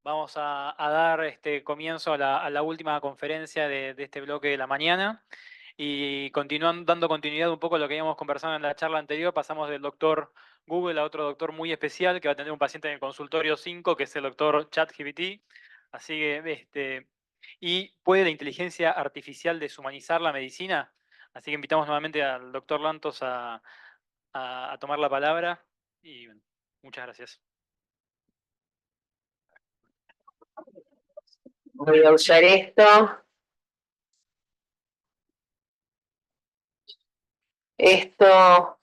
Vamos a dar comienzo a la última conferencia de este bloque de la mañana y dando continuidad un poco a lo que habíamos conversado en la charla anterior. Pasamos del doctor Google a otro doctor muy especial que va a tener un paciente en el consultorio 5, que es el doctor ChatGPT. Así que, ¿y puede la inteligencia artificial deshumanizar la medicina? Así que invitamos nuevamente al doctor Lantos a tomar la palabra y bueno, muchas gracias. Voy a usar esto. Esto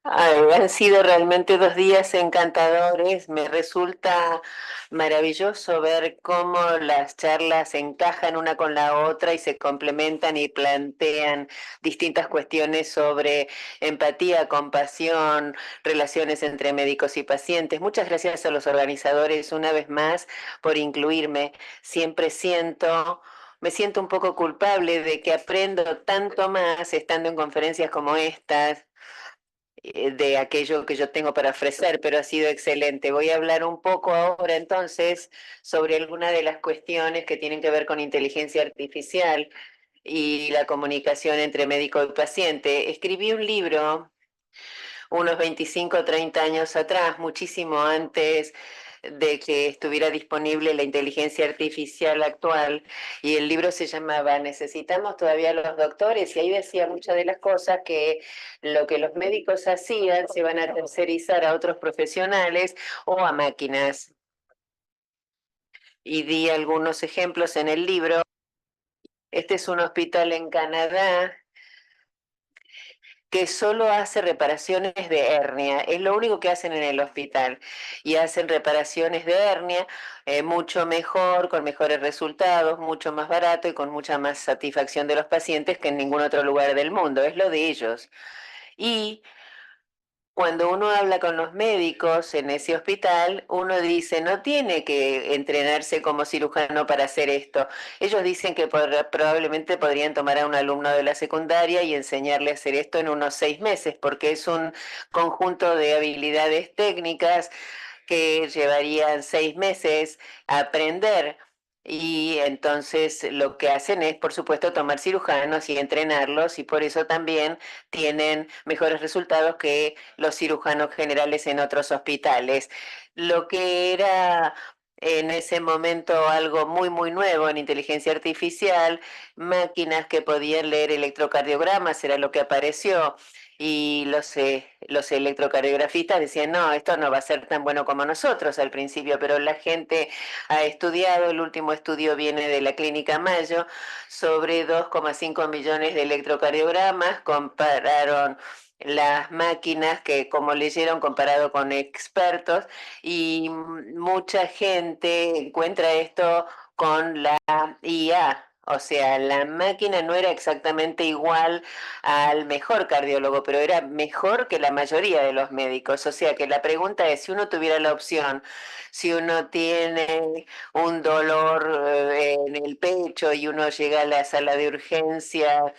han sido realmente 2 días encantadores. Me resulta maravilloso ver cómo las charlas encajan una con la otra y se complementan y plantean distintas cuestiones sobre empatía, compasión, relaciones entre médicos y pacientes. Muchas gracias a los organizadores una vez más por incluirme. Siempre me siento un poco culpable de que aprendo tanto más estando en conferencias como estas, de aquello que yo tengo para ofrecer, pero ha sido excelente. Voy a hablar un poco ahora entonces sobre algunas de las cuestiones que tienen que ver con inteligencia artificial y la comunicación entre médico y paciente. Escribí un libro unos 25 o 30 años atrás, muchísimo antes de que estuviera disponible la inteligencia artificial actual, y el libro se llamaba Necesitamos todavía los doctores, y ahí decía muchas de las cosas que lo que los médicos hacían se van a tercerizar a otros profesionales o a máquinas. Y di algunos ejemplos en el libro. Este es un hospital en Canadá que solo hace reparaciones de hernia. Es lo único que hacen en el hospital. Y hacen reparaciones de hernia mucho mejor, con mejores resultados, mucho más barato y con mucha más satisfacción de los pacientes que en ningún otro lugar del mundo. Es lo de ellos. Y cuando uno habla con los médicos en ese hospital, uno dice, no tiene que entrenarse como cirujano para hacer esto. Ellos dicen que probablemente podrían tomar a un alumno de la secundaria y enseñarle a hacer esto en unos 6 meses, porque es un conjunto de habilidades técnicas que llevarían 6 meses a aprender. Y entonces lo que hacen es, por supuesto, tomar cirujanos y entrenarlos, y por eso también tienen mejores resultados que los cirujanos generales en otros hospitales. Lo que era en ese momento algo muy, muy nuevo en inteligencia artificial, máquinas que podían leer electrocardiogramas, era lo que apareció. Y los electrocardiografistas decían, no, esto no va a ser tan bueno como nosotros al principio, pero la gente ha estudiado. El último estudio viene de la Clínica Mayo, sobre 2,5 millones de electrocardiogramas. Compararon las máquinas que como leyeron comparado con expertos, y mucha gente encuentra esto con la IA. O sea, la máquina no era exactamente igual al mejor cardiólogo, pero era mejor que la mayoría de los médicos. O sea que la pregunta es, si uno tuviera la opción, si uno tiene un dolor en el pecho y uno llega a la sala de urgencia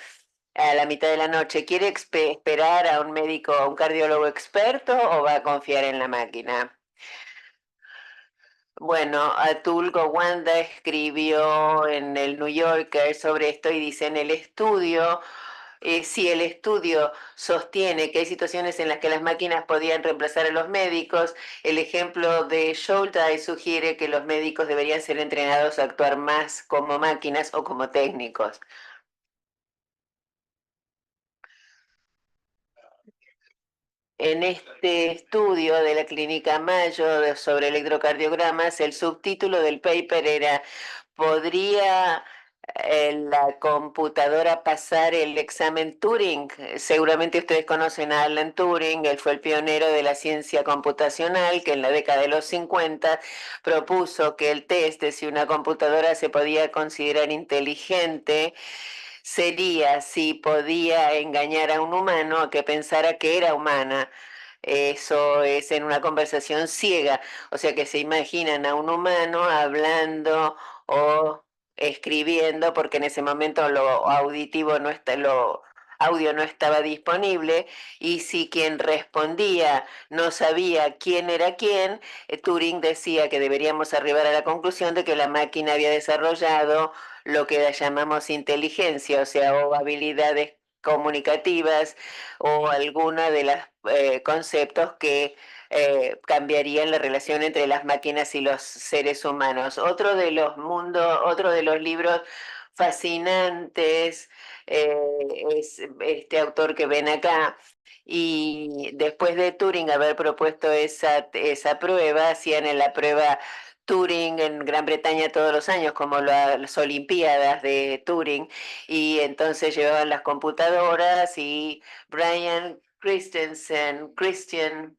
a la mitad de la noche, ¿quiere esperar a un médico, a un cardiólogo experto, o va a confiar en la máquina? Bueno, Atul Gowanda escribió en el New Yorker sobre esto y dice, en el estudio, si el estudio sostiene que hay situaciones en las que las máquinas podían reemplazar a los médicos, el ejemplo de Schultes sugiere que los médicos deberían ser entrenados a actuar más como máquinas o como técnicos. En este estudio de la Clínica Mayo sobre electrocardiogramas, el subtítulo del paper era, ¿podría la computadora pasar el examen Turing? Seguramente ustedes conocen a Alan Turing. Él fue el pionero de la ciencia computacional, que en la década de los 50 propuso que el test de si una computadora se podía considerar inteligente sería si podía engañar a un humano a que pensara que era humana. Eso es en una conversación ciega, o sea que se imaginan a un humano hablando o escribiendo, porque en ese momento lo auditivo no está, audio no estaba disponible y si quien respondía no sabía quién era quién, Turing decía que deberíamos arribar a la conclusión de que la máquina había desarrollado lo que llamamos inteligencia, o sea, o habilidades comunicativas o alguna de los conceptos que cambiarían la relación entre las máquinas y los seres humanos. Otro de los libros fascinantes es este autor que ven acá. Y después de Turing haber propuesto esa prueba, hacían en la prueba Turing en Gran Bretaña todos los años, como las Olimpiadas de Turing, y entonces llevaban las computadoras y Christian,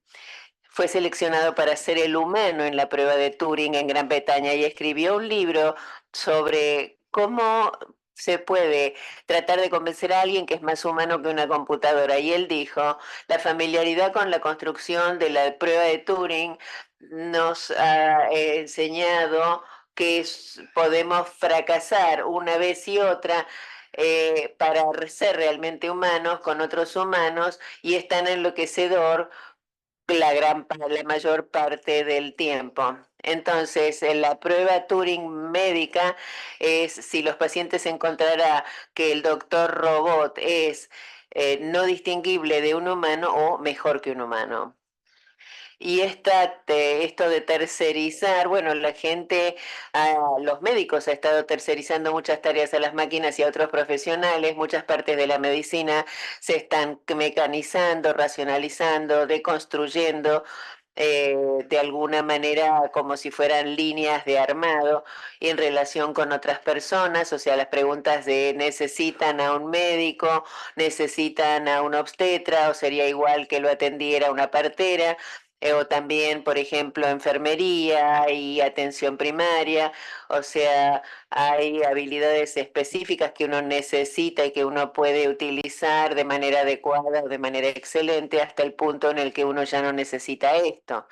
fue seleccionado para ser el humano en la prueba de Turing en Gran Bretaña y escribió un libro sobre cómo se puede tratar de convencer a alguien que es más humano que una computadora. Y él dijo, la familiaridad con la construcción de la prueba de Turing nos ha enseñado que podemos fracasar una vez y otra para ser realmente humanos con otros humanos, y es tan enloquecedor la mayor parte del tiempo. Entonces, en la prueba Turing médica es si los pacientes encontrará que el doctor robot es no distinguible de un humano o mejor que un humano. Y esto de tercerizar, bueno, los médicos ha estado tercerizando muchas tareas a las máquinas y a otros profesionales, muchas partes de la medicina se están mecanizando, racionalizando, deconstruyendo. De alguna manera como si fueran líneas de armado y en relación con otras personas, o sea, las preguntas de necesitan a un médico, necesitan a un obstetra o sería igual que lo atendiera una partera, o también, por ejemplo, enfermería y atención primaria, o sea, hay habilidades específicas que uno necesita y que uno puede utilizar de manera adecuada o de manera excelente hasta el punto en el que uno ya no necesita esto.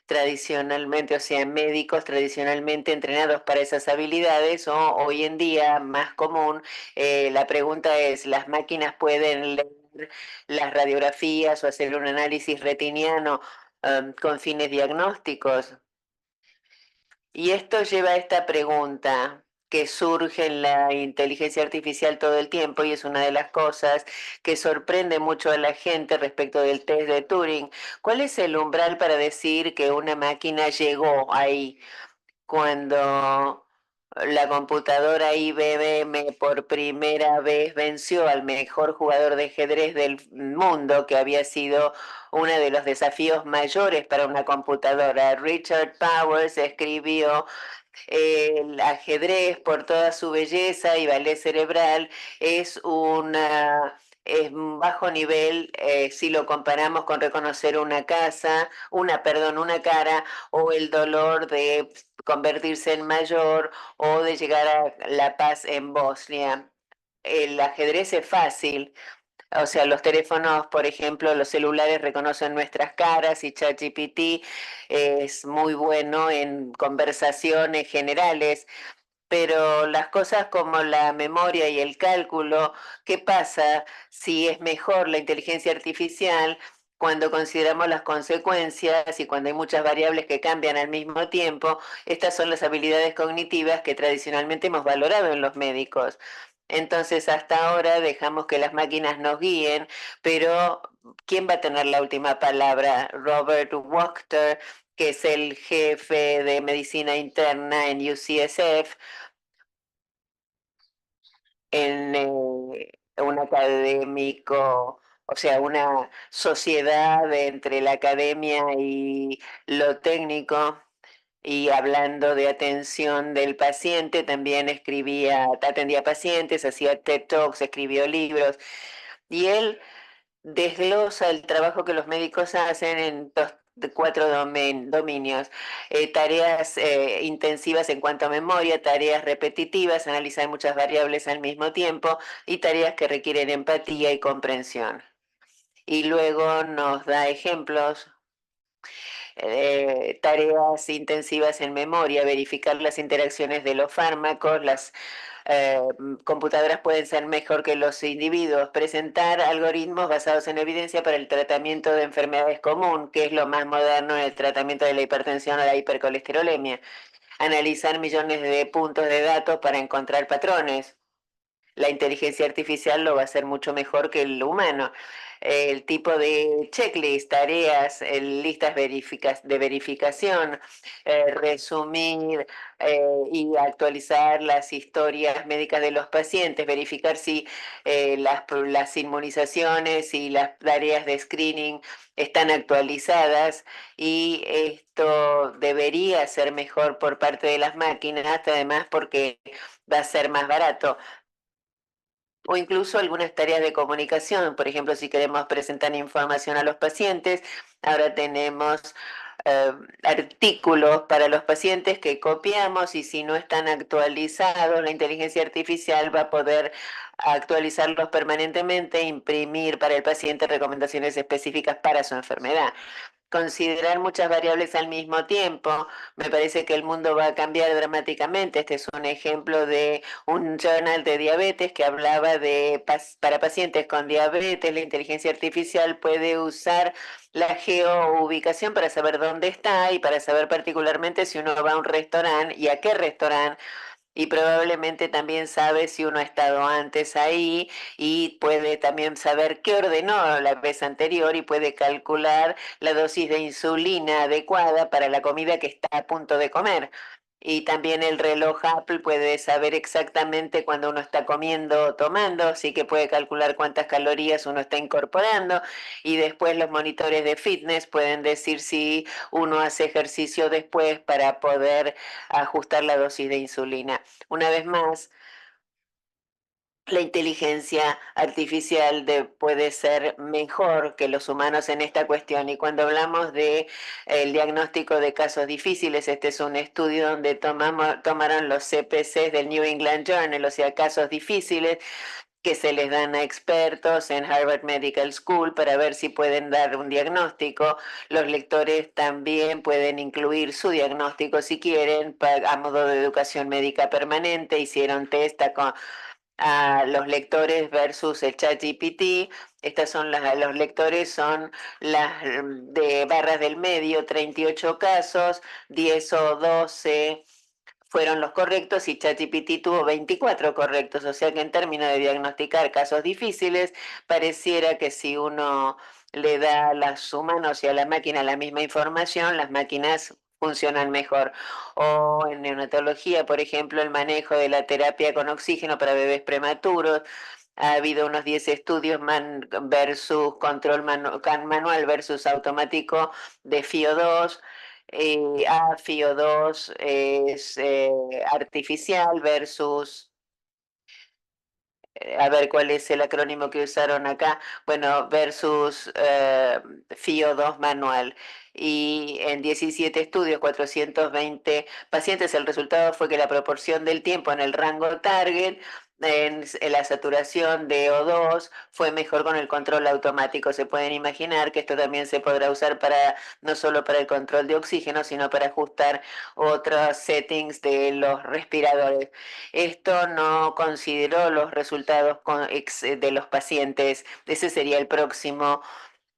Tradicionalmente, o sea, médicos tradicionalmente entrenados para esas habilidades, o hoy en día más común, la pregunta es, ¿las máquinas pueden leer las radiografías o hacer un análisis retiniano con fines diagnósticos? Y esto lleva a esta pregunta que surge en la inteligencia artificial todo el tiempo y es una de las cosas que sorprende mucho a la gente respecto del test de Turing. ¿Cuál es el umbral para decir que una máquina llegó ahí? Cuando la computadora IBM por primera vez venció al mejor jugador de ajedrez del mundo, que había sido uno de los desafíos mayores para una computadora. Richard Powers escribió el ajedrez, por toda su belleza y ballet cerebral, es un bajo nivel si lo comparamos con reconocer una una cara, o el dolor de convertirse en mayor o de llegar a la paz en Bosnia. El ajedrez es fácil, o sea, los teléfonos, por ejemplo, los celulares reconocen nuestras caras y ChatGPT es muy bueno en conversaciones generales, pero las cosas como la memoria y el cálculo, ¿qué pasa si es mejor la inteligencia artificial cuando consideramos las consecuencias y cuando hay muchas variables que cambian al mismo tiempo? Estas son las habilidades cognitivas que tradicionalmente hemos valorado en los médicos. Entonces, hasta ahora dejamos que las máquinas nos guíen, pero ¿quién va a tener la última palabra? Robert Wachter, que es el jefe de medicina interna en UCSF, en un académico, o sea, una sociedad entre la academia y lo técnico. Y hablando de atención del paciente, también atendía pacientes, hacía TED Talks, escribió libros. Y él desglosa el trabajo que los médicos hacen en cuatro dominios: tareas intensivas en cuanto a memoria, tareas repetitivas, analizar muchas variables al mismo tiempo, y tareas que requieren empatía y comprensión. Y luego nos da ejemplos tareas intensivas en memoria, verificar las interacciones de los fármacos, las computadoras pueden ser mejor que los individuos, presentar algoritmos basados en evidencia para el tratamiento de enfermedades común, que es lo más moderno en el tratamiento de la hipertensión o la hipercolesterolemia, analizar millones de puntos de datos para encontrar patrones. La inteligencia artificial lo va a hacer mucho mejor que el humano. El tipo de checklist, tareas, listas de verificación, resumir y actualizar las historias médicas de los pacientes, verificar si las inmunizaciones y las tareas de screening están actualizadas, y esto debería ser mejor por parte de las máquinas, además porque va a ser más barato. O incluso algunas tareas de comunicación. Por ejemplo, si queremos presentar información a los pacientes, ahora tenemos artículos para los pacientes que copiamos, y si no están actualizados, la inteligencia artificial va a poder actualizarlos permanentemente e imprimir para el paciente recomendaciones específicas para su enfermedad. Considerar muchas variables al mismo tiempo. Me parece que el mundo va a cambiar dramáticamente. Este es un ejemplo de un journal de diabetes que hablaba de para pacientes con diabetes, la inteligencia artificial puede usar la geoubicación para saber dónde está y para saber particularmente si uno va a un restaurante y a qué restaurante, y probablemente también sabe si uno ha estado antes ahí, y puede también saber qué ordenó la vez anterior y puede calcular la dosis de insulina adecuada para la comida que está a punto de comer. Y también el reloj Apple puede saber exactamente cuando uno está comiendo o tomando, así que puede calcular cuántas calorías uno está incorporando. Y después los monitores de fitness pueden decir si uno hace ejercicio después para poder ajustar la dosis de insulina. Una vez más, la inteligencia artificial puede ser mejor que los humanos en esta cuestión. Y cuando hablamos de el diagnóstico de casos difíciles, este es un estudio donde tomaron los CPCs del New England Journal, o sea, casos difíciles que se les dan a expertos en Harvard Medical School para ver si pueden dar un diagnóstico. Los lectores también pueden incluir su diagnóstico si quieren, a modo de educación médica permanente. Hicieron test a los lectores versus el ChatGPT. Estas son los lectores son las de barras del medio, 38 casos, 10 o 12 fueron los correctos y ChatGPT tuvo 24 correctos, o sea que en términos de diagnosticar casos difíciles, pareciera que si uno le da a los humanos y a la máquina la misma información, las máquinas funcionan mejor. O en neonatología, por ejemplo, el manejo de la terapia con oxígeno para bebés prematuros. Ha habido unos 10 estudios versus control manual versus automático de FIO2. FIO2 es artificial versus, a ver cuál es el acrónimo que usaron acá, bueno, versus FIO2 manual. Y en 17 estudios, 420 pacientes, el resultado fue que la proporción del tiempo en el rango target en la saturación de O2 fue mejor con el control automático. Se pueden imaginar que esto también se podrá usar para no solo para el control de oxígeno, sino para ajustar otros settings de los respiradores. Esto no consideró los resultados de los pacientes. Ese sería el próximo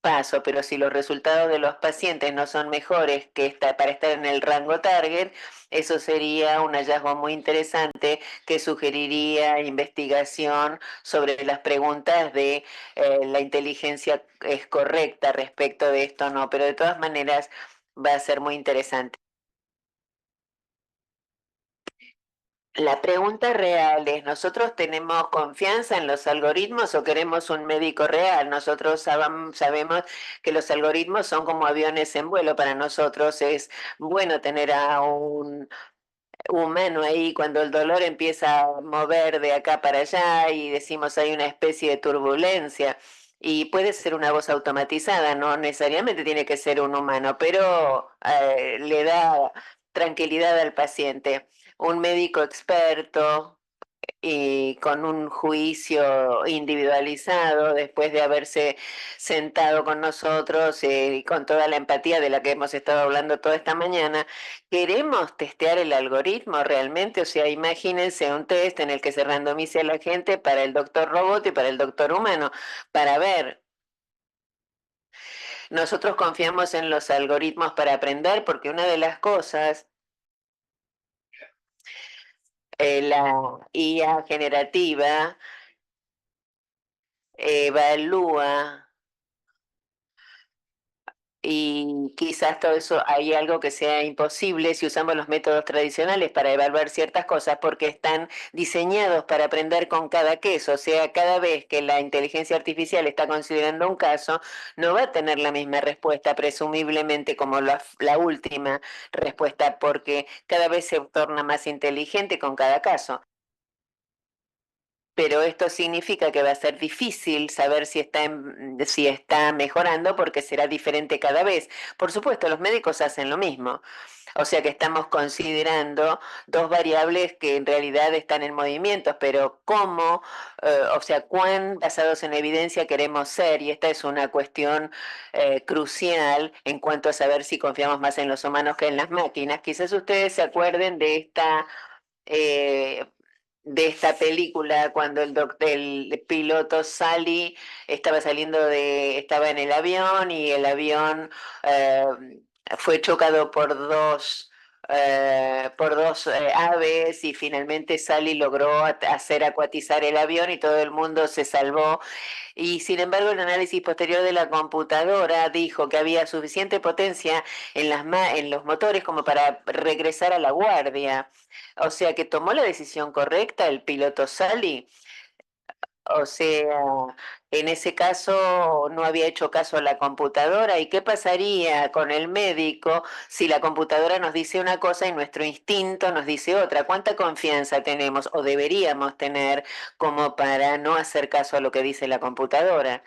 paso, pero si los resultados de los pacientes no son mejores para estar en el rango target, eso sería un hallazgo muy interesante que sugeriría investigación sobre las preguntas de la inteligencia es correcta respecto de esto o no, pero de todas maneras va a ser muy interesante. La pregunta real es, ¿nosotros tenemos confianza en los algoritmos o queremos un médico real? Nosotros sabemos que los algoritmos son como aviones en vuelo. Para nosotros es bueno tener a un humano ahí cuando el dolor empieza a mover de acá para allá y decimos hay una especie de turbulencia. Y puede ser una voz automatizada, no necesariamente tiene que ser un humano, pero le da tranquilidad al paciente. Un médico experto y con un juicio individualizado, después de haberse sentado con nosotros y con toda la empatía de la que hemos estado hablando toda esta mañana, queremos testear el algoritmo realmente. O sea, imagínense un test en el que se randomice a la gente para el doctor robot y para el doctor humano, para ver. Nosotros confiamos en los algoritmos para aprender porque una de las cosas, la IA generativa evalúa, y quizás todo eso hay algo que sea imposible si usamos los métodos tradicionales para evaluar ciertas cosas, porque están diseñados para aprender con cada caso. O sea, cada vez que la inteligencia artificial está considerando un caso, no va a tener la misma respuesta, presumiblemente, como la última respuesta, porque cada vez se torna más inteligente con cada caso. Pero esto significa que va a ser difícil saber si está mejorando, porque será diferente cada vez. Por supuesto, los médicos hacen lo mismo. O sea que estamos considerando dos variables que en realidad están en movimiento, pero cómo, o sea, cuán basados en evidencia queremos ser, y esta es una cuestión crucial en cuanto a saber si confiamos más en los humanos que en las máquinas. Quizás ustedes se acuerden eh, de esta película cuando el piloto Sally estaba en el avión, y el avión eh, fue chocado por dos aves, y finalmente Sally logró hacer acuatizar el avión y todo el mundo se salvó. Y sin embargo, el análisis posterior de la computadora dijo que había suficiente potencia en los motores como para regresar a la guardia. O sea que tomó la decisión correcta el piloto Sally. O sea, en ese caso no había hecho caso a la computadora. ¿Y qué pasaría con el médico si la computadora nos dice una cosa y nuestro instinto nos dice otra? ¿Cuánta confianza tenemos o deberíamos tener como para no hacer caso a lo que dice la computadora?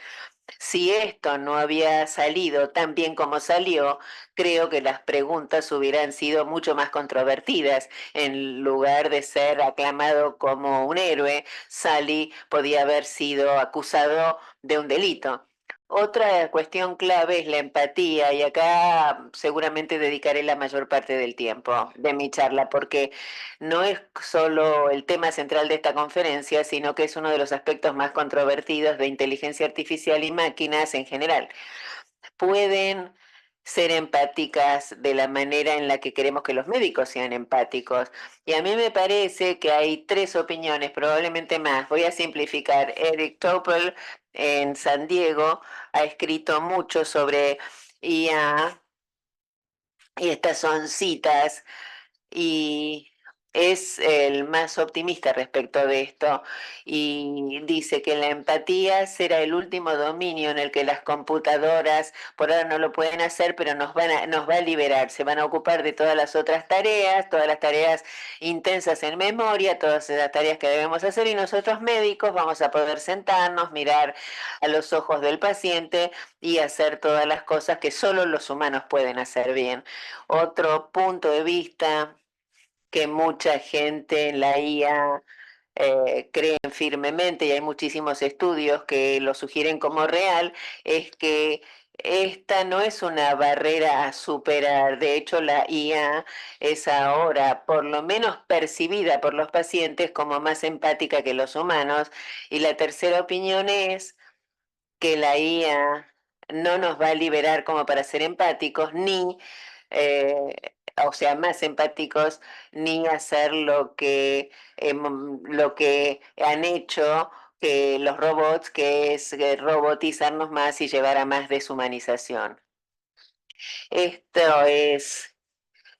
Si esto no había salido tan bien como salió, creo que las preguntas hubieran sido mucho más controvertidas. En lugar de ser aclamado como un héroe, Sally podía haber sido acusado de un delito. Otra cuestión clave es la empatía, y acá seguramente dedicaré la mayor parte del tiempo de mi charla, porque no es solo el tema central de esta conferencia, sino que es uno de los aspectos más controvertidos de inteligencia artificial y máquinas en general. Pueden ser empáticas de la manera en la que queremos que los médicos sean empáticos. Y a mí me parece que hay tres opiniones, probablemente más. Voy a simplificar. Eric Topol en San Diego ha escrito mucho sobre IA, y estas son citas, y es el más optimista respecto de esto, y dice que la empatía será el último dominio en el que las computadoras por ahora no lo pueden hacer, pero nos va a liberar, se van a ocupar de todas las tareas intensas en memoria, todas esas tareas que debemos hacer, y nosotros médicos vamos a poder sentarnos, mirar a los ojos del paciente y hacer todas las cosas que solo los humanos pueden hacer bien. Otro punto de vista que mucha gente en la IA creen firmemente, y hay muchísimos estudios que lo sugieren como real, es que esta no es una barrera a superar. De hecho, la IA es ahora, por lo menos percibida por los pacientes, como más empática que los humanos. Y la tercera opinión es que la IA no nos va a liberar como para ser empáticos, ni, eh, o sea, más empáticos, ni hacer lo que han hecho que los robots, que es robotizarnos más y llevar a más deshumanización. Esto es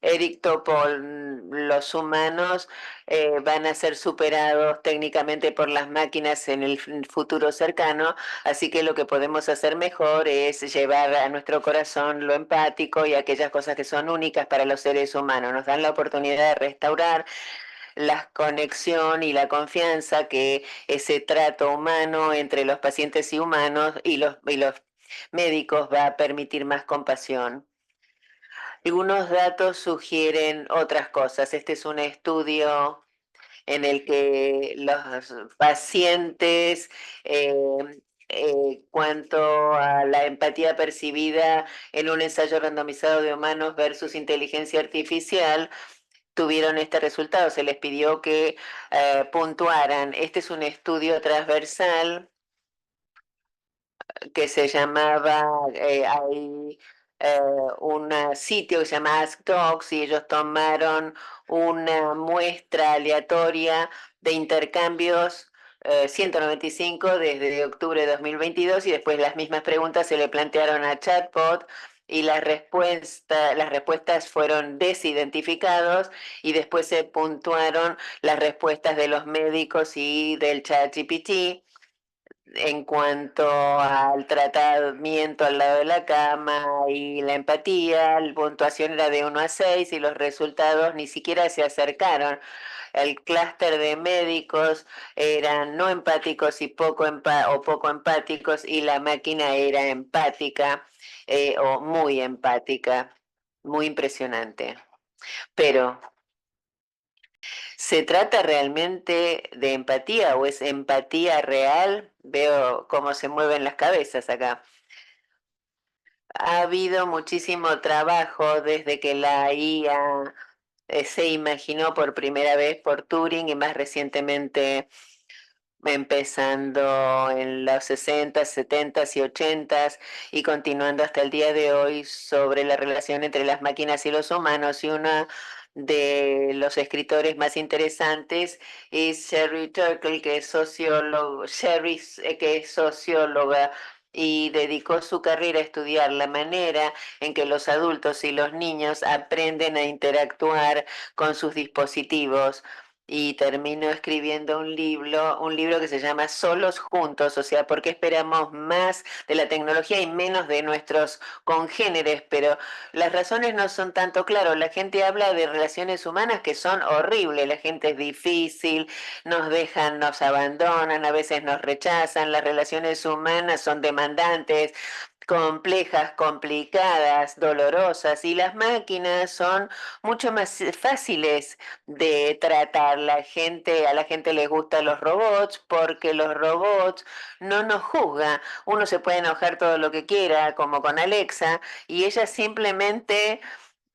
Eric Topol. Los humanos van a ser superados técnicamente por las máquinas en el futuro cercano, así que lo que podemos hacer mejor es llevar a nuestro corazón lo empático y aquellas cosas que son únicas para los seres humanos. Nos dan la oportunidad de restaurar la conexión y la confianza que ese trato humano entre los pacientes y humanos y los médicos va a permitir más compasión. Algunos datos sugieren otras cosas. Este es un estudio en el que los pacientes, cuanto a la empatía percibida en un ensayo randomizado de humanos versus inteligencia artificial, tuvieron este resultado. Se les pidió que puntuaran. Este es un estudio transversal que se llamaba, hay un sitio que se llama Ask Dogs y ellos tomaron una muestra aleatoria de intercambios 195 desde octubre de 2022 y después las mismas preguntas se le plantearon a Chatbot y las respuestas fueron desidentificados y después se puntuaron las respuestas de los médicos y del ChatGPT en cuanto al tratamiento al lado de la cama y la empatía. La puntuación era de 1 a 6 y los resultados ni siquiera se acercaron. El clúster de médicos eran no empáticos y poco empáticos y la máquina era empática o muy empática. Muy impresionante. Pero ¿se trata realmente de empatía o es empatía real? Veo cómo se mueven las cabezas acá. Ha habido muchísimo trabajo desde que la IA se imaginó por primera vez por Turing y más recientemente empezando en los 60, 70 y 80 y continuando hasta el día de hoy sobre la relación entre las máquinas y los humanos. Y una de los escritores más interesantes es Sherry Turkle, que es sociólogo, que es socióloga y dedicó su carrera a estudiar la manera en que los adultos y los niños aprenden a interactuar con sus dispositivos y termino escribiendo un libro que se llama Solos Juntos, o sea, ¿por qué esperamos más de la tecnología y menos de nuestros congéneres? Pero las razones no son tanto claras. La gente habla de relaciones humanas que son horribles, la gente es difícil, nos dejan, nos abandonan, a veces nos rechazan, las relaciones humanas son demandantes, complejas, complicadas, dolorosas, y las máquinas son mucho más fáciles de tratar. A la gente les gustan los robots porque los robots no nos juzgan. Uno se puede enojar todo lo que quiera, como con Alexa, y ella simplemente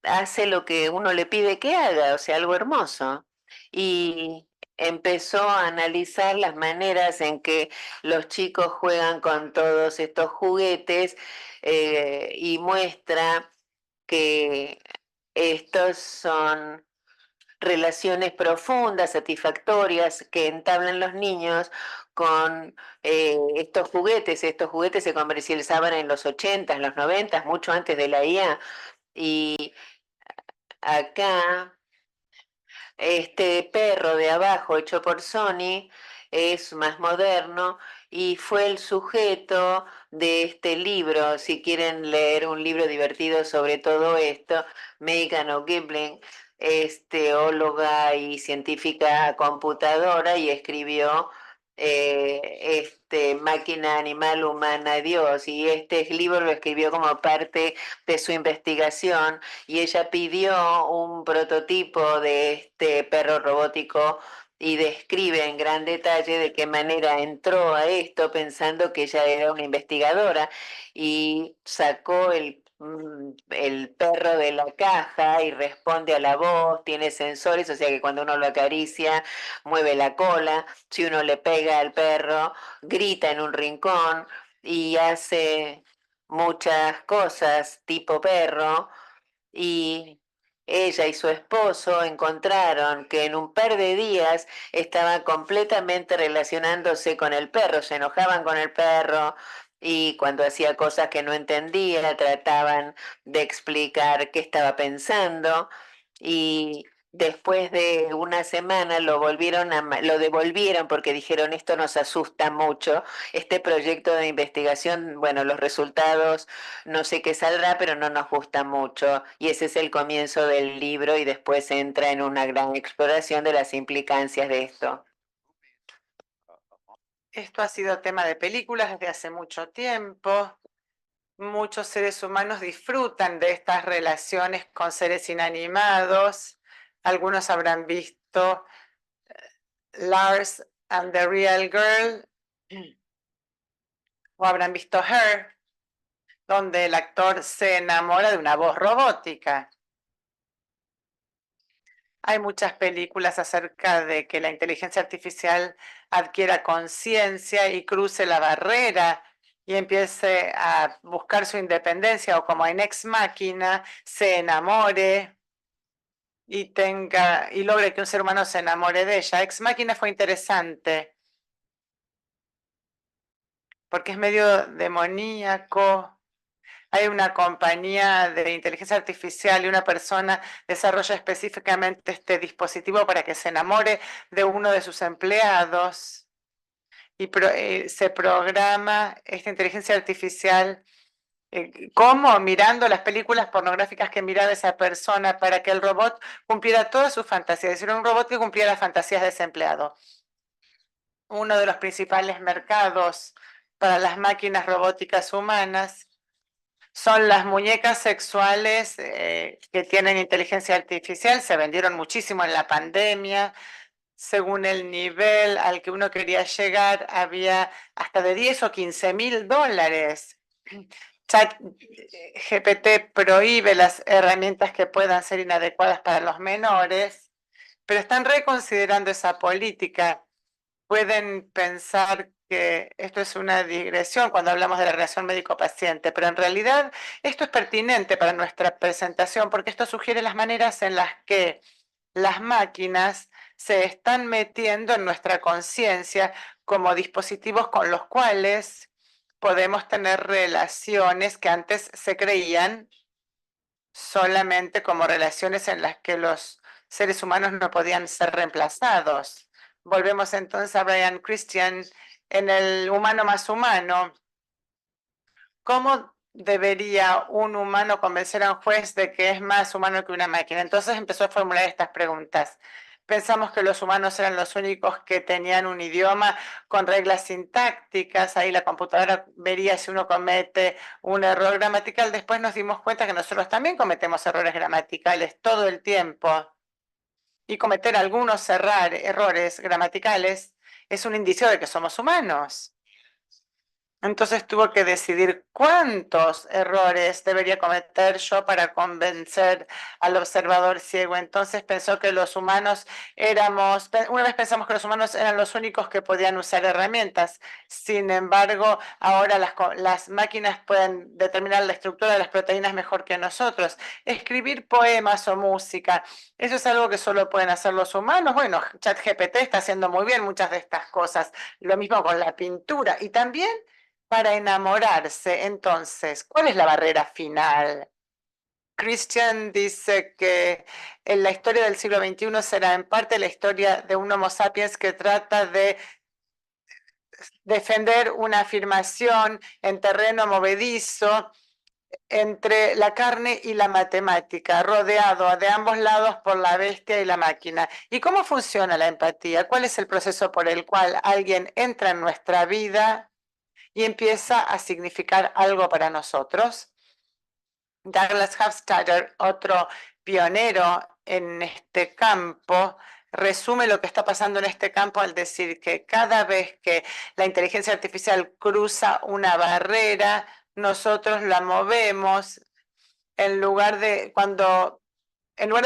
hace lo que uno le pide que haga, o sea, algo hermoso. Y empezó a analizar las maneras en que los chicos juegan con todos estos juguetes y muestra que estos son relaciones profundas, satisfactorias que entablan los niños con estos juguetes. Estos juguetes se comercializaban en los 80, en los 90, mucho antes de la IA. Y acá, este perro de abajo hecho por Sony es más moderno y fue el sujeto de este libro. Si quieren leer un libro divertido sobre todo esto, Megan O'Gibbling es teóloga y científica computadora y escribió Máquina, Animal, Humana, Dios. Y este libro lo escribió como parte de su investigación y ella pidió un prototipo de este perro robótico y describe en gran detalle de qué manera entró a esto pensando que ella era una investigadora y sacó el perro de la caja y responde a la voz, tiene sensores, o sea que cuando uno lo acaricia mueve la cola, si uno le pega al perro grita en un rincón y hace muchas cosas tipo perro y ella y su esposo encontraron que en un par de días estaban completamente relacionándose con el perro, se enojaban con el perro y cuando hacía cosas que no entendía trataban de explicar qué estaba pensando y después de una semana lo devolvieron porque dijeron esto nos asusta mucho, este proyecto de investigación, bueno, los resultados no sé qué saldrá, pero no nos gusta mucho. Y ese es el comienzo del libro y después entra en una gran exploración de las implicancias de esto. Esto ha sido tema de películas desde hace mucho tiempo. Muchos seres humanos disfrutan de estas relaciones con seres inanimados. Algunos habrán visto Lars and the Real Girl, o habrán visto Her, donde el actor se enamora de una voz robótica. Hay muchas películas acerca de que la inteligencia artificial adquiera conciencia y cruce la barrera y empiece a buscar su independencia, o como en Ex Machina se enamore y logre que un ser humano se enamore de ella. Ex Machina fue interesante porque es medio demoníaco. Hay una compañía de inteligencia artificial y una persona desarrolla específicamente este dispositivo para que se enamore de uno de sus empleados y se programa esta inteligencia artificial como mirando las películas pornográficas que miraba esa persona para que el robot cumpliera todas sus fantasías. Es decir, un robot que cumpliera las fantasías de ese empleado. Uno de los principales mercados para las máquinas robóticas humanas son las muñecas sexuales que tienen inteligencia artificial. Se vendieron muchísimo en la pandemia. Según el nivel al que uno quería llegar, había hasta de 10 o 15 mil dólares. ChatGPT prohíbe las herramientas que puedan ser inadecuadas para los menores, pero están reconsiderando esa política. Pueden pensar que esto es una digresión cuando hablamos de la relación médico-paciente, pero en realidad esto es pertinente para nuestra presentación porque esto sugiere las maneras en las que las máquinas se están metiendo en nuestra conciencia como dispositivos con los cuales podemos tener relaciones que antes se creían solamente como relaciones en las que los seres humanos no podían ser reemplazados. Volvemos entonces a Brian Christian en el humano más humano. ¿Cómo debería un humano convencer a un juez de que es más humano que una máquina? Entonces empezó a formular estas preguntas. Pensamos que los humanos eran los únicos que tenían un idioma con reglas sintácticas. Ahí la computadora vería si uno comete un error gramatical. Después nos dimos cuenta que nosotros también cometemos errores gramaticales todo el tiempo. Y cometer algunos errores gramaticales es un indicio de que somos humanos. Entonces tuvo que decidir cuántos errores debería cometer yo para convencer al observador ciego. Entonces pensó que los humanos una vez pensamos que los humanos eran los únicos que podían usar herramientas. Sin embargo, ahora las máquinas pueden determinar la estructura de las proteínas mejor que nosotros. Escribir poemas o música, eso es algo que solo pueden hacer los humanos. Bueno, ChatGPT está haciendo muy bien muchas de estas cosas. Lo mismo con la pintura y también para enamorarse. Entonces, ¿cuál es la barrera final? Christian dice que en la historia del siglo XXI será en parte la historia de un Homo sapiens que trata de defender una afirmación en terreno movedizo entre la carne y la matemática, rodeado de ambos lados por la bestia y la máquina. ¿Y cómo funciona la empatía? ¿Cuál es el proceso por el cual alguien entra en nuestra vida y empieza a significar algo para nosotros? Douglas Hofstadter, otro pionero en este campo, resume lo que está pasando en este campo al decir que cada vez que la inteligencia artificial cruza una barrera, nosotros la movemos en lugar de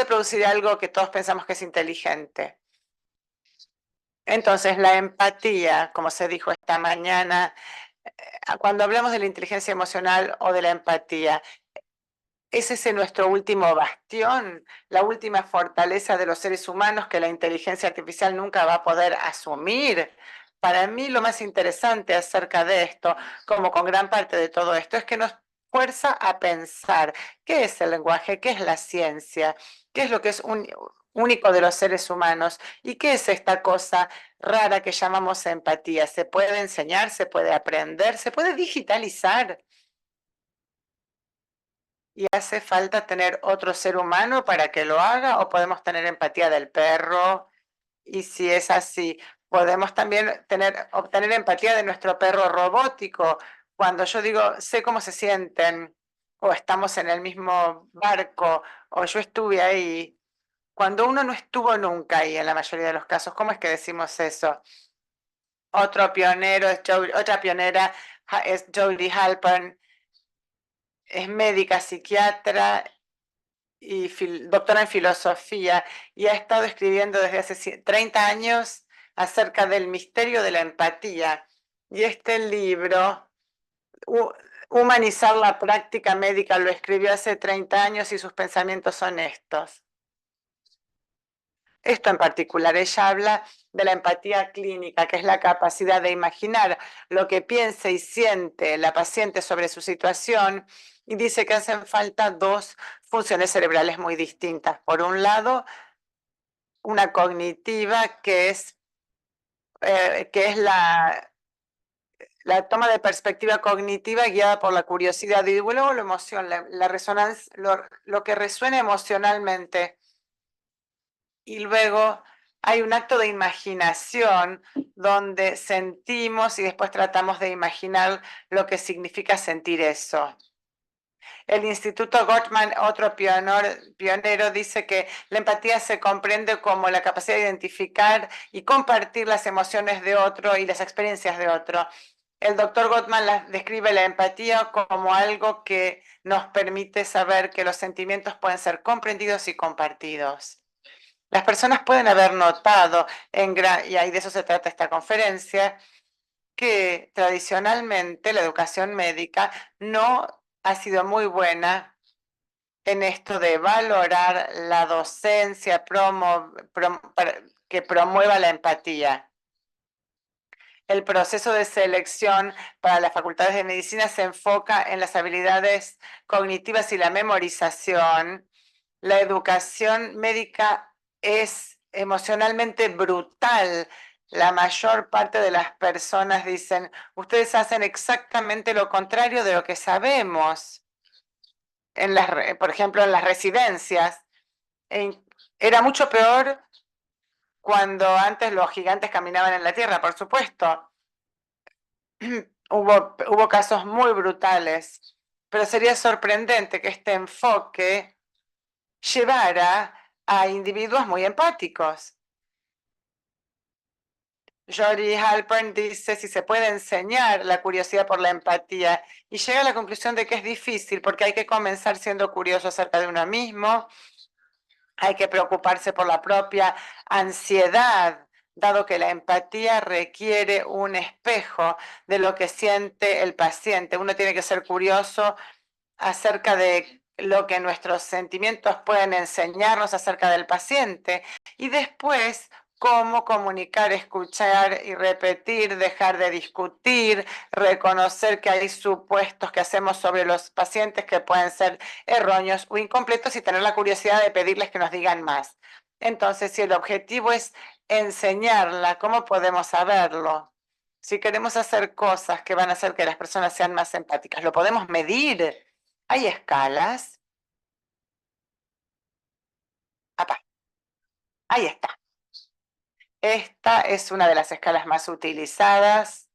producir algo que todos pensamos que es inteligente. Entonces, la empatía, como se dijo esta mañana, cuando hablamos de la inteligencia emocional o de la empatía, ¿es ese nuestro último bastión, la última fortaleza de los seres humanos que la inteligencia artificial nunca va a poder asumir? Para mí lo más interesante acerca de esto, como con gran parte de todo esto, es que nos fuerza a pensar qué es el lenguaje, qué es la ciencia, qué es lo que es único de los seres humanos y qué es esta cosa rara que llamamos empatía. ¿Se puede enseñar, se puede aprender, se puede digitalizar? ¿Y hace falta tener otro ser humano para que lo haga o podemos tener empatía del perro? Y si es así, podemos también obtener empatía de nuestro perro robótico. Cuando yo digo, sé cómo se sienten, o estamos en el mismo barco, o yo estuve ahí, cuando uno no estuvo nunca ahí en la mayoría de los casos. ¿Cómo es que decimos eso? Otro pionero es otra pionera es Jodie Halpern, es médica, psiquiatra y doctora en filosofía, y ha estado escribiendo desde hace 30 años acerca del misterio de la empatía. Y este libro, Humanizar la práctica médica, lo escribió hace 30 años y sus pensamientos son estos. Esto en particular, ella habla de la empatía clínica, que es la capacidad de imaginar lo que piensa y siente la paciente sobre su situación, y dice que hacen falta dos funciones cerebrales muy distintas. Por un lado, una cognitiva, que es la toma de perspectiva cognitiva guiada por la curiosidad, y luego la emoción, la resonancia, lo que resuena emocionalmente. Y luego hay un acto de imaginación donde sentimos y después tratamos de imaginar lo que significa sentir eso. El Instituto Gottman, otro pionero, dice que la empatía se comprende como la capacidad de identificar y compartir las emociones de otro y las experiencias de otro. El doctor Gottman describe la empatía como algo que nos permite saber que los sentimientos pueden ser comprendidos y compartidos. Las personas pueden haber notado, y ahí de eso se trata esta conferencia, que tradicionalmente la educación médica no ha sido muy buena en esto de valorar la docencia que promueva la empatía. El proceso de selección para las facultades de medicina se enfoca en las habilidades cognitivas y la memorización. La educación médica es emocionalmente brutal. La mayor parte de las personas dicen, ustedes hacen exactamente lo contrario de lo que sabemos. Por ejemplo, en las residencias, era mucho peor cuando antes los gigantes caminaban en la tierra, por supuesto. Hubo casos muy brutales, pero sería sorprendente que este enfoque llevara a individuos muy empáticos. Jodie Halpern dice si se puede enseñar la curiosidad por la empatía, y llega a la conclusión de que es difícil porque hay que comenzar siendo curioso acerca de uno mismo, hay que preocuparse por la propia ansiedad, dado que la empatía requiere un espejo de lo que siente el paciente. Uno tiene que ser curioso acerca de lo que nuestros sentimientos pueden enseñarnos acerca del paciente, y después cómo comunicar, escuchar y repetir, dejar de discutir, reconocer que hay supuestos que hacemos sobre los pacientes que pueden ser erróneos o incompletos y tener la curiosidad de pedirles que nos digan más. Entonces, si el objetivo es enseñarla, ¿cómo podemos saberlo? Si queremos hacer cosas que van a hacer que las personas sean más empáticas, ¿lo podemos medir? Hay escalas. Apá. Ahí está. Esta es una de las escalas más utilizadas.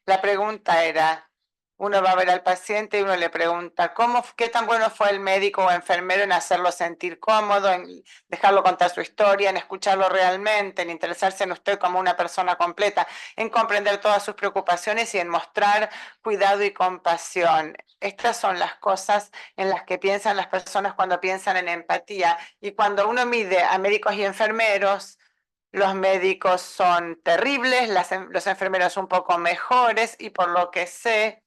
La pregunta era, uno va a ver al paciente y uno le pregunta, ¿qué tan bueno fue el médico o enfermero en hacerlo sentir cómodo, en dejarlo contar su historia, en escucharlo realmente, en interesarse en usted como una persona completa, en comprender todas sus preocupaciones y en mostrar cuidado y compasión? Estas son las cosas en las que piensan las personas cuando piensan en empatía. Y cuando uno mide a médicos y enfermeros, los médicos son terribles, los enfermeros un poco mejores, y por lo que sé,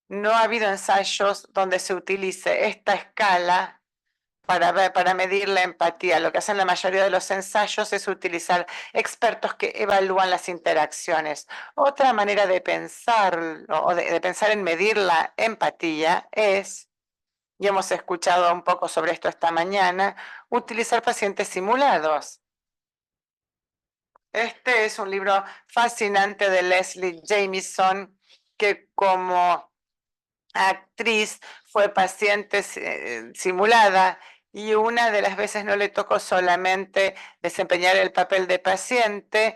no ha habido ensayos donde se utilice esta escala para medir la empatía. Lo que hacen la mayoría de los ensayos es utilizar expertos que evalúan las interacciones. Otra manera de pensar o de pensar en medir la empatía es, y hemos escuchado un poco sobre esto esta mañana, utilizar pacientes simulados. Este es un libro fascinante de Leslie Jamieson, que como actriz fue paciente simulada, y una de las veces no le tocó solamente desempeñar el papel de paciente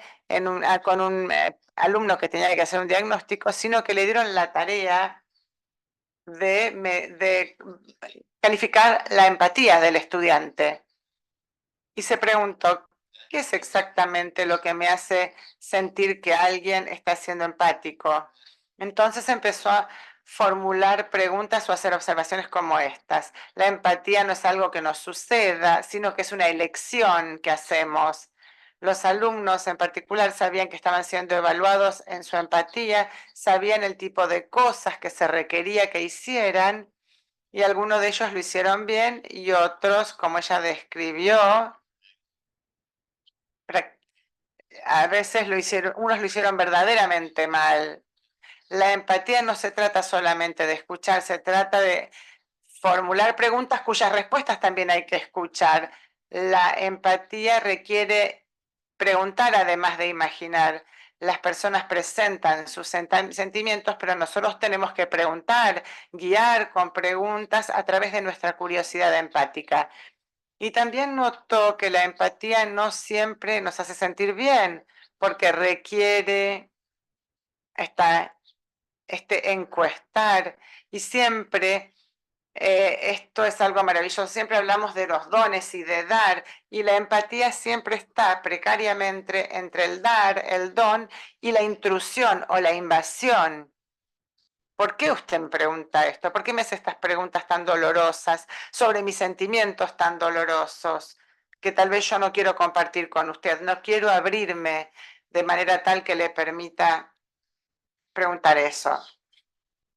con un alumno que tenía que hacer un diagnóstico, sino que le dieron la tarea de calificar la empatía del estudiante. y se preguntó, ¿qué es exactamente lo que me hace sentir que alguien está siendo empático? Entonces empezó a formular preguntas o hacer observaciones como estas. La empatía no es algo que nos suceda, sino que es una elección que hacemos. Los alumnos en particular sabían que estaban siendo evaluados en su empatía, sabían el tipo de cosas que se requería que hicieran, y algunos de ellos lo hicieron bien y otros, como ella describió, a veces unos lo hicieron verdaderamente mal. La empatía no se trata solamente de escuchar, se trata de formular preguntas cuyas respuestas también hay que escuchar. La empatía requiere preguntar además de imaginar. Las personas presentan sus sentimientos, pero nosotros tenemos que preguntar, guiar con preguntas a través de nuestra curiosidad empática. Y también notó que la empatía no siempre nos hace sentir bien, porque requiere encuestar, y siempre esto es algo maravilloso. Siempre hablamos de los dones y de dar, y la empatía siempre está precariamente entre el dar, el don, y la intrusión o la invasión. ¿Por qué usted me pregunta esto? ¿Por qué me hace estas preguntas tan dolorosas sobre mis sentimientos tan dolorosos que tal vez yo no quiero compartir con usted? No quiero abrirme de manera tal que le permita preguntar eso.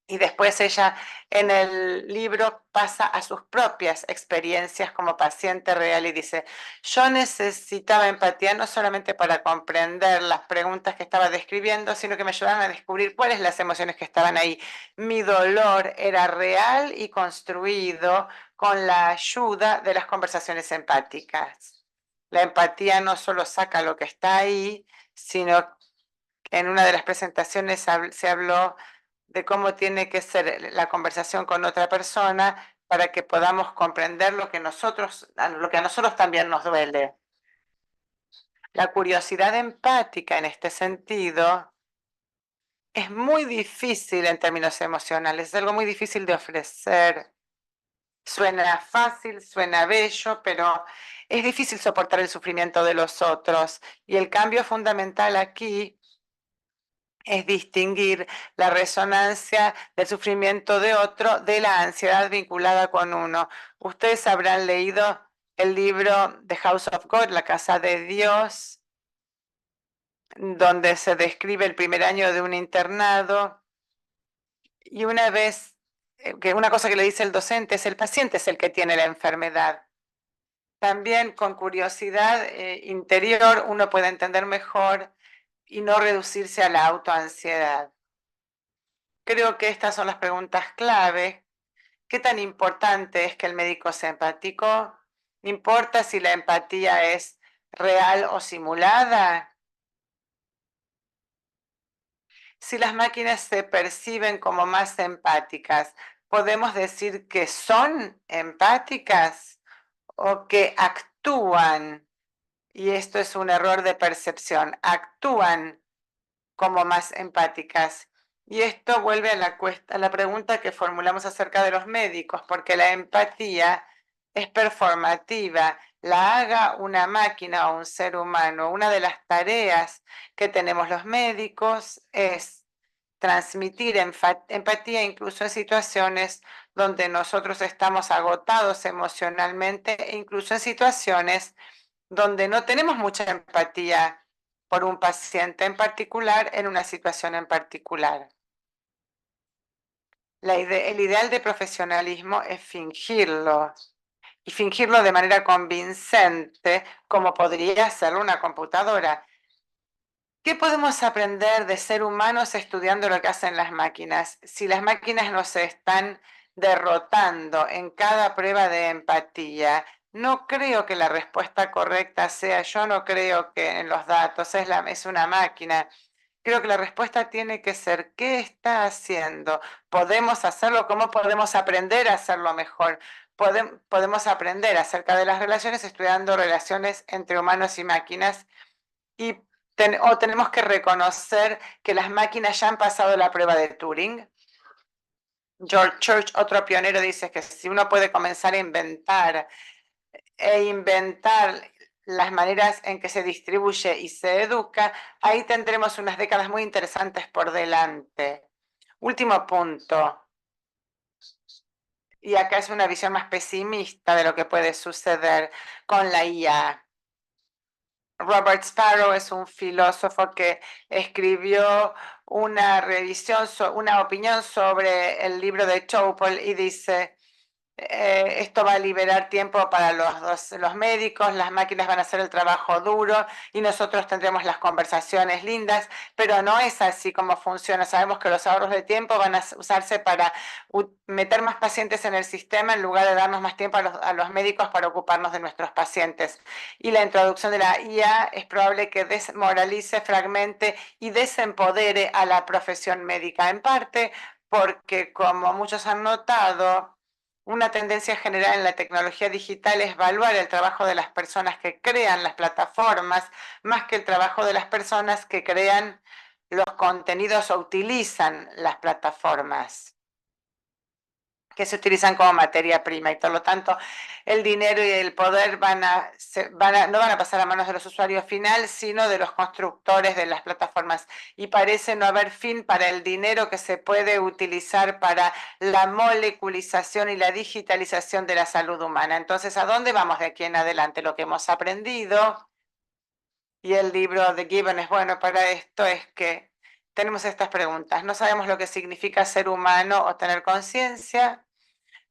Y después ella en el libro pasa a sus propias experiencias como paciente real y dice, yo necesitaba empatía no solamente para comprender las preguntas que estaba describiendo, sino que me ayudaran a descubrir cuáles las emociones que estaban ahí. Mi dolor era real y construido con la ayuda de las conversaciones empáticas. La empatía no solo saca lo que está ahí, sino que en una de las presentaciones se habló de cómo tiene que ser la conversación con otra persona para que podamos comprender lo que a nosotros también nos duele. La curiosidad empática en este sentido es muy difícil en términos emocionales, es algo muy difícil de ofrecer. Suena fácil, suena bello, pero es difícil soportar el sufrimiento de los otros. Y el cambio fundamental aquí es distinguir la resonancia del sufrimiento de otro de la ansiedad vinculada con uno. Ustedes habrán leído el libro The House of God, La Casa de Dios, donde se describe el primer año de un internado. Y una vez, que una cosa que le dice el docente es el paciente es el que tiene la enfermedad. También con curiosidad interior uno puede entender mejor y no reducirse a la autoansiedad. Creo que estas son las preguntas clave. ¿Qué tan importante es que el médico sea empático? ¿No importa si la empatía es real o simulada? Si las máquinas se perciben como más empáticas, ¿podemos decir que son empáticas o que actúan? Y esto es un error de percepción. Actúan como más empáticas. Y esto vuelve a la pregunta que formulamos acerca de los médicos, porque la empatía es performativa, la haga una máquina o un ser humano. Una de las tareas que tenemos los médicos es transmitir empatía incluso en situaciones donde nosotros estamos agotados emocionalmente e incluso en situaciones donde no tenemos mucha empatía por un paciente en particular en una situación en particular. El ideal de profesionalismo es fingirlo y fingirlo de manera convincente como podría hacerlo una computadora. ¿Qué podemos aprender de ser humanos estudiando lo que hacen las máquinas? Si las máquinas nos están derrotando en cada prueba de empatía, no creo que la respuesta correcta sea, yo no creo que en los datos es una máquina. Creo que la respuesta tiene que ser, ¿qué está haciendo? ¿Podemos hacerlo? ¿Cómo podemos aprender a hacerlo mejor? Podemos aprender acerca de las relaciones estudiando relaciones entre humanos y máquinas y o tenemos que reconocer que las máquinas ya han pasado la prueba de Turing. George Church, otro pionero, dice que si uno puede comenzar a inventar las maneras en que se distribuye y se educa, ahí tendremos unas décadas muy interesantes por delante. Último punto. Y acá es una visión más pesimista de lo que puede suceder con la IA. Robert Sparrow es un filósofo que escribió una revisión, una opinión sobre el libro de Topol y dice, esto va a liberar tiempo para los médicos, las máquinas van a hacer el trabajo duro y nosotros tendremos las conversaciones lindas, pero no es así como funciona. Sabemos que los ahorros de tiempo van a usarse para meter más pacientes en el sistema en lugar de darnos más tiempo a los médicos para ocuparnos de nuestros pacientes. Y la introducción de la IA es probable que desmoralice, fragmente y desempodere a la profesión médica, en parte porque, como muchos han notado, una tendencia general en la tecnología digital es evaluar el trabajo de las personas que crean las plataformas más que el trabajo de las personas que crean los contenidos o utilizan las plataformas que se utilizan como materia prima y por lo tanto el dinero y el poder no van a pasar a manos de los usuarios final, sino de los constructores de las plataformas. Y parece no haber fin para el dinero que se puede utilizar para la moleculización y la digitalización de la salud humana. Entonces, ¿a dónde vamos de aquí en adelante? Lo que hemos aprendido, y el libro de Gibbon es bueno para esto, es que tenemos estas preguntas. No sabemos lo que significa ser humano o tener conciencia.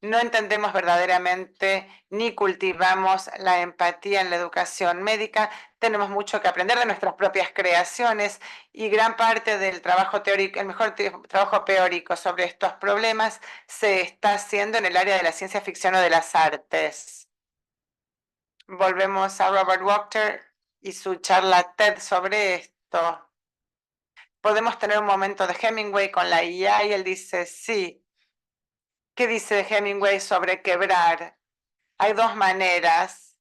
No entendemos verdaderamente ni cultivamos la empatía en la educación médica. Tenemos mucho que aprender de nuestras propias creaciones y gran parte del trabajo teórico, el mejor trabajo teórico sobre estos problemas se está haciendo en el área de la ciencia ficción o de las artes. Volvemos a Robert Wachter y su charla TED sobre esto. Podemos tener un momento de Hemingway con la IA y él dice, sí. ¿Qué dice Hemingway sobre quebrar? Hay dos maneras,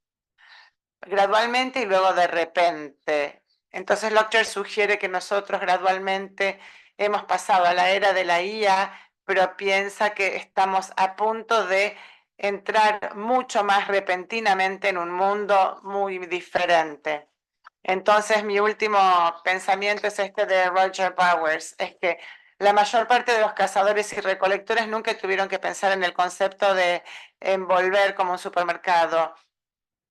gradualmente y luego de repente. Entonces Lockyer sugiere que nosotros gradualmente hemos pasado a la era de la IA, pero piensa que estamos a punto de entrar mucho más repentinamente en un mundo muy diferente. Entonces mi último pensamiento es este de Roger Bowers, es que la mayor parte de los cazadores y recolectores nunca tuvieron que pensar en el concepto de envolver como un supermercado.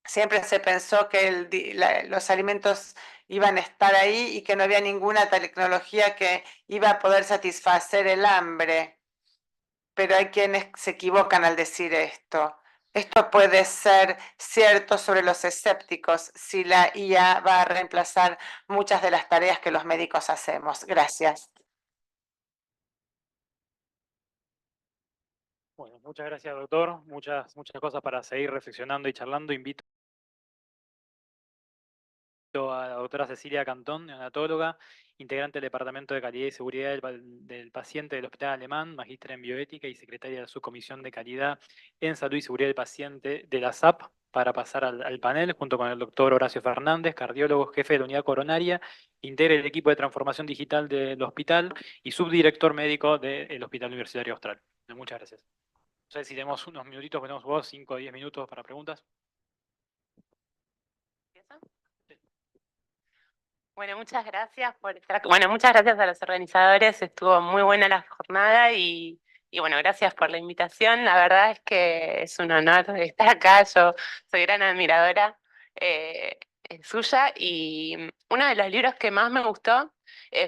Siempre se pensó que los alimentos iban a estar ahí y que no había ninguna tecnología que iba a poder satisfacer el hambre. Pero hay quienes se equivocan al decir esto. Esto puede ser cierto sobre los escépticos si la IA va a reemplazar muchas de las tareas que los médicos hacemos. Gracias. Bueno, muchas gracias, doctor. Muchas cosas para seguir reflexionando y charlando. Invito a la doctora Cecilia Cantón, neonatóloga, integrante del Departamento de Calidad y Seguridad del Paciente del Hospital Alemán, magíster en bioética y secretaria de la Subcomisión de Calidad en Salud y Seguridad del Paciente de la SAP, para pasar al panel, junto con el doctor Horacio Fernández, cardiólogo, jefe de la unidad coronaria, integra el equipo de transformación digital del hospital y subdirector médico del Hospital Universitario Austral. Muchas gracias. No sé si tenemos unos minutitos, ponemos vos 5 o 10 minutos para preguntas. Bueno, muchas gracias por estar. Bueno, muchas gracias a los organizadores. Estuvo muy buena la jornada y bueno, gracias por la invitación. La verdad es que es un honor estar acá. Yo soy gran admiradora suya y uno de los libros que más me gustó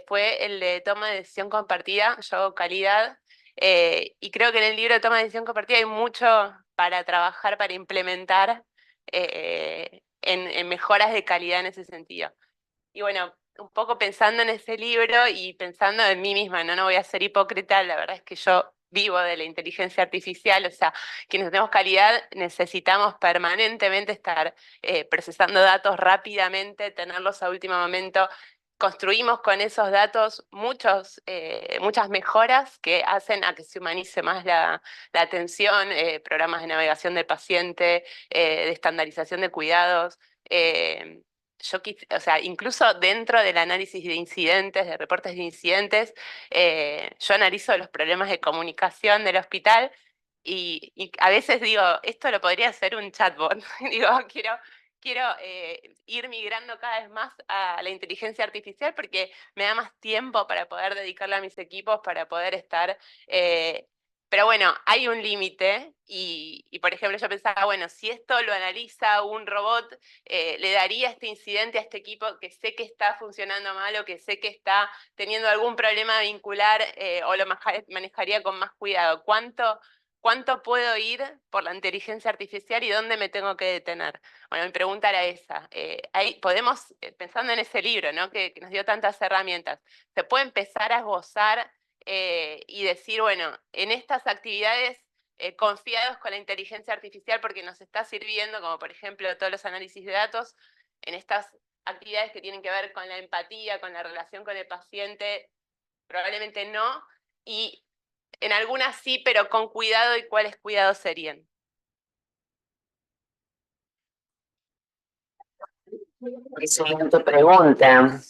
fue el de Toma de Decisión Compartida. Yo hago calidad y creo que en el libro de Toma de Decisión Compartida hay mucho para trabajar, para implementar en mejoras de calidad en ese sentido. Y bueno, un poco pensando en ese libro y pensando en mí misma, no voy a ser hipócrita, la verdad es que yo vivo de la inteligencia artificial, o sea, quienes tenemos calidad necesitamos permanentemente estar procesando datos rápidamente, tenerlos a último momento. Construimos con esos datos muchas mejoras que hacen a que se humanice más la atención, programas de navegación del paciente, de estandarización de cuidados. O sea, incluso dentro del análisis de incidentes, de reportes de incidentes, yo analizo los problemas de comunicación del hospital y a veces digo, esto lo podría hacer un chatbot. Digo, quiero ir migrando cada vez más a la inteligencia artificial porque me da más tiempo para poder dedicarle a mis equipos, para poder estar... pero bueno, hay un límite y, por ejemplo, yo pensaba, bueno, si esto lo analiza un robot, le daría este incidente a este equipo que sé que está funcionando mal o que sé que está teniendo algún problema vincular o lo manejaría con más cuidado. ¿Cuánto puedo ir por la inteligencia artificial y dónde me tengo que detener? Bueno, mi pregunta era esa. Podemos, pensando en ese libro, ¿no? que nos dio tantas herramientas, se puede empezar a esbozar y decir, bueno, en estas actividades confiados con la inteligencia artificial porque nos está sirviendo, como por ejemplo todos los análisis de datos, en estas actividades que tienen que ver con la empatía, con la relación con el paciente, probablemente no, y en algunas sí, pero con cuidado, ¿y cuáles cuidados serían? Excelente pregunta.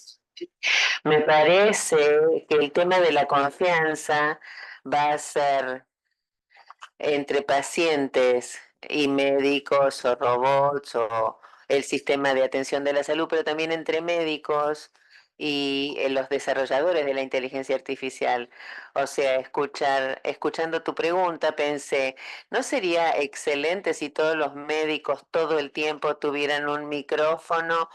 Me parece que el tema de la confianza va a ser entre pacientes y médicos o robots o el sistema de atención de la salud, pero también entre médicos y los desarrolladores de la inteligencia artificial. O sea, escuchando tu pregunta, pensé, ¿no sería excelente si todos los médicos todo el tiempo tuvieran un micrófono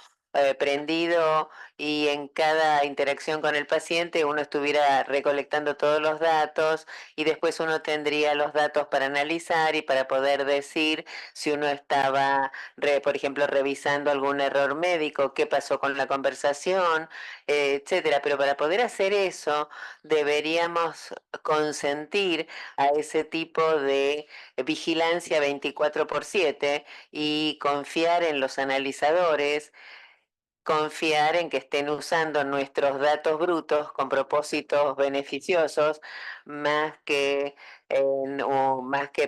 prendido y en cada interacción con el paciente uno estuviera recolectando todos los datos y después uno tendría los datos para analizar y para poder decir si uno estaba, por ejemplo, revisando algún error médico, qué pasó con la conversación, etcétera? Pero para poder hacer eso deberíamos consentir a ese tipo de vigilancia 24/7 y confiar en los analizadores, confiar en que estén usando nuestros datos brutos con propósitos beneficiosos más que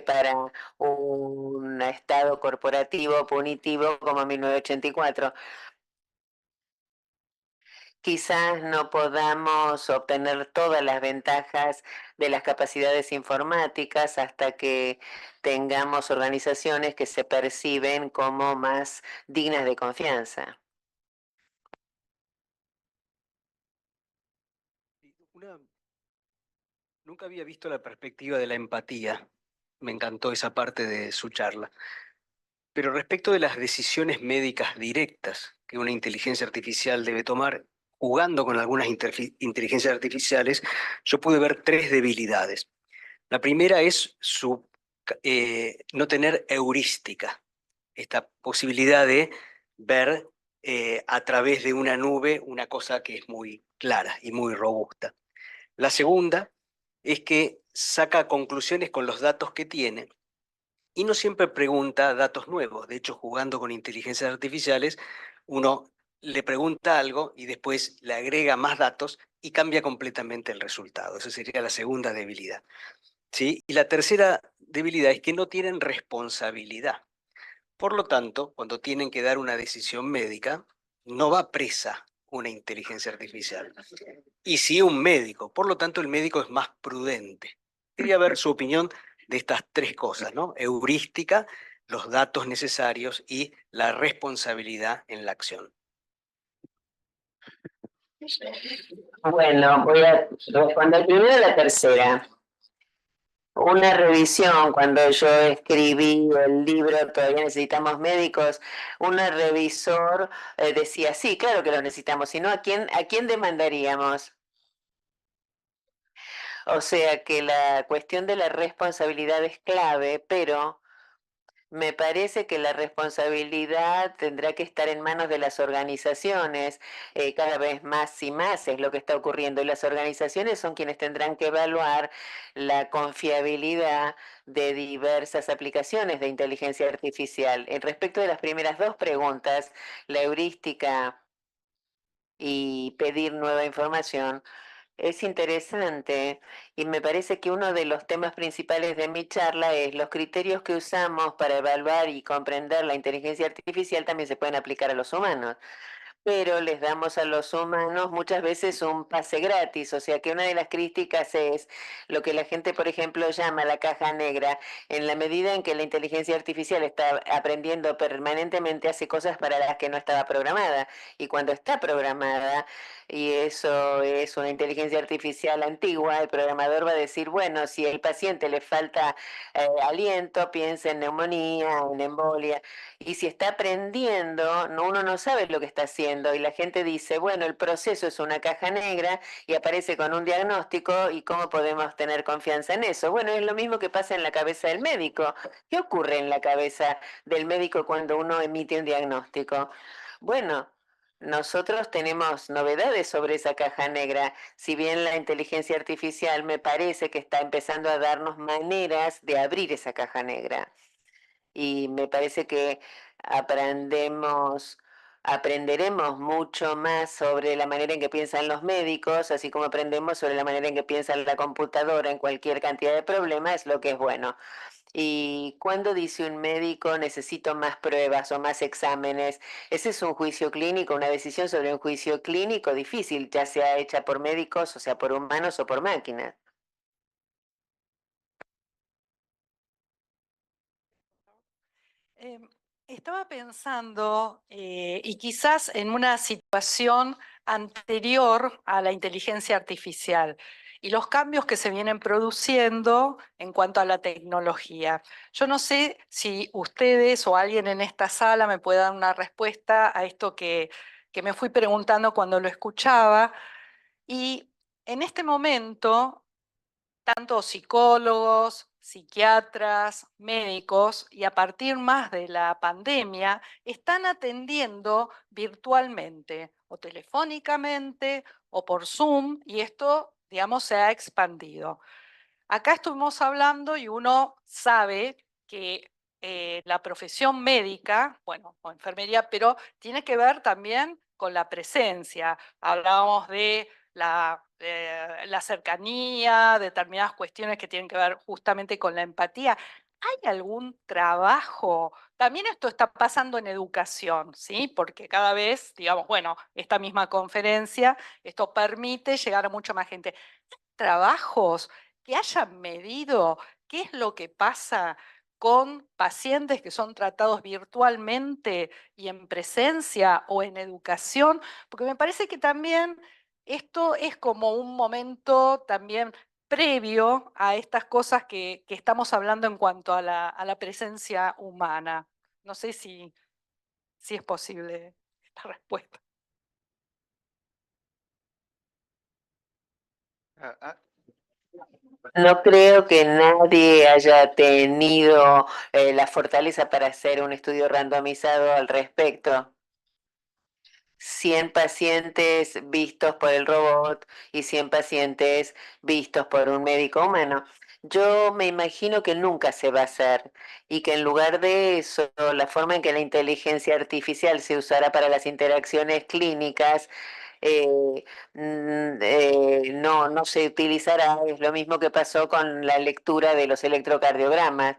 para un estado corporativo punitivo como 1984. Quizás no podamos obtener todas las ventajas de las capacidades informáticas hasta que tengamos organizaciones que se perciben como más dignas de confianza. Nunca había visto la perspectiva de la empatía. Me encantó esa parte de su charla. Pero respecto de las decisiones médicas directas que una inteligencia artificial debe tomar, jugando con algunas inteligencias artificiales, yo pude ver tres debilidades. La primera es no tener heurística, esta posibilidad de ver a través de una nube una cosa que es muy clara y muy robusta. La segunda es que saca conclusiones con los datos que tiene y no siempre pregunta datos nuevos. De hecho, jugando con inteligencias artificiales, uno le pregunta algo y después le agrega más datos y cambia completamente el resultado. Esa sería la segunda debilidad, ¿sí? Y la tercera debilidad es que no tienen responsabilidad. Por lo tanto, cuando tienen que dar una decisión médica, no va presa una inteligencia artificial, y sí un médico. Por lo tanto, el médico es más prudente. Quería ver su opinión de estas tres cosas, ¿no? Heurística, los datos necesarios y la responsabilidad en la acción. Bueno, voy a responder primero la tercera. Una revisión, cuando yo escribí el libro Todavía necesitamos médicos, un revisor decía, sí, claro que lo necesitamos, si no, a quién demandaríamos? O sea que la cuestión de la responsabilidad es clave, pero me parece que la responsabilidad tendrá que estar en manos de las organizaciones, cada vez más y más es lo que está ocurriendo. Y las organizaciones son quienes tendrán que evaluar la confiabilidad de diversas aplicaciones de inteligencia artificial. En respecto de las primeras dos preguntas, la heurística y pedir nueva información, es interesante y me parece que uno de los temas principales de mi charla es los criterios que usamos para evaluar y comprender la inteligencia artificial también se pueden aplicar a los humanos. pero les damos a los humanos muchas veces un pase gratis. O sea que una de las críticas es lo que la gente, por ejemplo, llama la caja negra. En la medida en que la inteligencia artificial está aprendiendo permanentemente, hace cosas para las que no estaba programada. Y cuando está programada, y eso es una inteligencia artificial antigua, el programador va a decir, bueno, si al paciente le falta aliento, piensa en neumonía, en embolia. Y si está aprendiendo, uno no sabe lo que está haciendo y la gente dice, bueno, el proceso es una caja negra y aparece con un diagnóstico y cómo podemos tener confianza en eso. Bueno, es lo mismo que pasa en la cabeza del médico. ¿Qué ocurre en la cabeza del médico cuando uno emite un diagnóstico? Bueno, nosotros tenemos novedades sobre esa caja negra. Si bien la inteligencia artificial me parece que está empezando a darnos maneras de abrir esa caja negra y me parece que aprendemos, aprenderemos mucho más sobre la manera en que piensan los médicos, así como aprendemos sobre la manera en que piensa la computadora en cualquier cantidad de problemas, lo que es bueno. Y cuando dice un médico necesito más pruebas o más exámenes, ese es un juicio clínico, una decisión sobre un juicio clínico difícil, ya sea hecha por médicos, o sea, por humanos o por máquinas. Em, Estaba pensando, y quizás en una situación anterior a la inteligencia artificial y los cambios que se vienen produciendo en cuanto a la tecnología. Yo no sé si ustedes o alguien en esta sala me puede dar una respuesta a esto que me fui preguntando cuando lo escuchaba. Y en este momento tanto psicólogos, psiquiatras, médicos, y a partir más de la pandemia, están atendiendo virtualmente o telefónicamente o por Zoom, y esto, digamos, se ha expandido. Acá estuvimos hablando y uno sabe que la profesión médica, bueno, o enfermería, pero tiene que ver también con la presencia. Hablábamos de la cercanía, determinadas cuestiones que tienen que ver justamente con la empatía. ¿Hay algún trabajo? También esto está pasando en educación, ¿sí? Porque cada vez, digamos, bueno, esta misma conferencia, esto permite llegar a mucha más gente. ¿Trabajos que hayan medido qué es lo que pasa con pacientes que son tratados virtualmente y en presencia o en educación? Porque me parece que también esto es como un momento también previo a estas cosas que estamos hablando en cuanto a la presencia humana. No sé si es posible esta respuesta. No creo que nadie haya tenido la fortaleza para hacer un estudio randomizado al respecto. 100 pacientes vistos por el robot y 100 pacientes vistos por un médico humano. Yo me imagino que nunca se va a hacer y que en lugar de eso, la forma en que la inteligencia artificial se usará para las interacciones clínicas eh, no se utilizará. Es lo mismo que pasó con la lectura de los electrocardiogramas.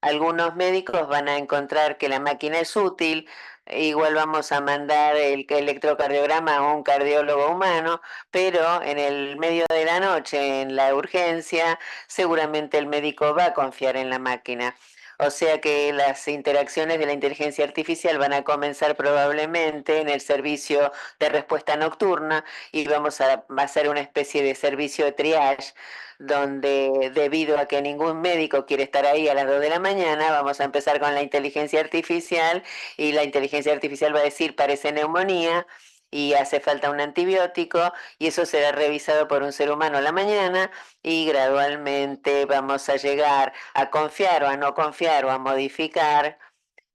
Algunos médicos van a encontrar que la máquina es útil, igual vamos a mandar el electrocardiograma a un cardiólogo humano, pero en el medio de la noche, en la urgencia, seguramente el médico va a confiar en la máquina. O sea que las interacciones de la inteligencia artificial van a comenzar probablemente en el servicio de respuesta nocturna y vamos a hacer una especie de servicio de triage donde debido a que ningún médico quiere estar ahí a las 2 de la mañana, vamos a empezar con la inteligencia artificial y la inteligencia artificial va a decir parece neumonía y hace falta un antibiótico y eso será revisado por un ser humano a la mañana y gradualmente vamos a llegar a confiar o a no confiar o a modificar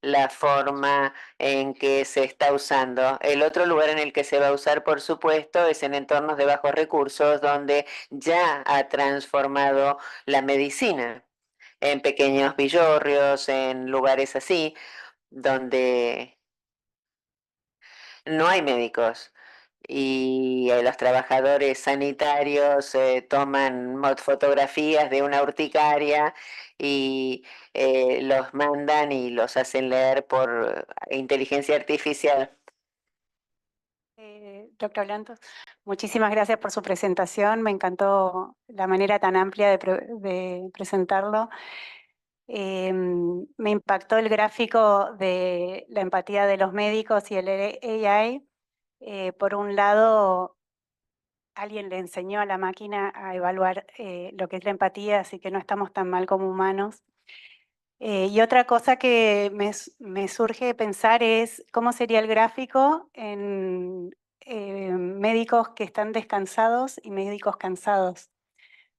la forma en que se está usando. El otro lugar en el que se va a usar, por supuesto, es en entornos de bajos recursos, donde ya ha transformado la medicina, en pequeños villorrios, en lugares así, donde no hay médicos. Y los trabajadores sanitarios toman fotografías de una urticaria y los mandan y los hacen leer por inteligencia artificial. Doctor Lantos, muchísimas gracias por su presentación. Me encantó la manera tan amplia de presentarlo. Me impactó el gráfico de la empatía de los médicos y el AI. Por un lado, alguien le enseñó a la máquina a evaluar lo que es la empatía, así que no estamos tan mal como humanos. Y otra cosa que me surge pensar es cómo sería el gráfico en médicos que están descansados y médicos cansados.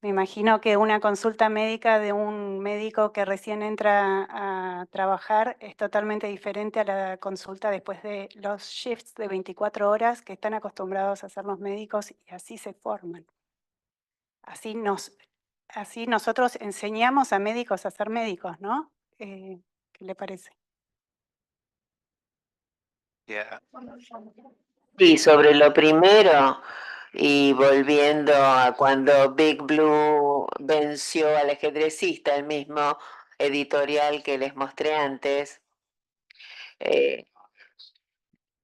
Me imagino que una consulta médica de un médico que recién entra a trabajar es totalmente diferente a la consulta después de los shifts de 24 horas que están acostumbrados a hacer los médicos y así se forman. Así nosotros enseñamos a médicos a ser médicos, ¿no? ¿Qué le parece? Y sobre lo primero, y volviendo a cuando Big Blue venció al ajedrecista, el mismo editorial que les mostré antes,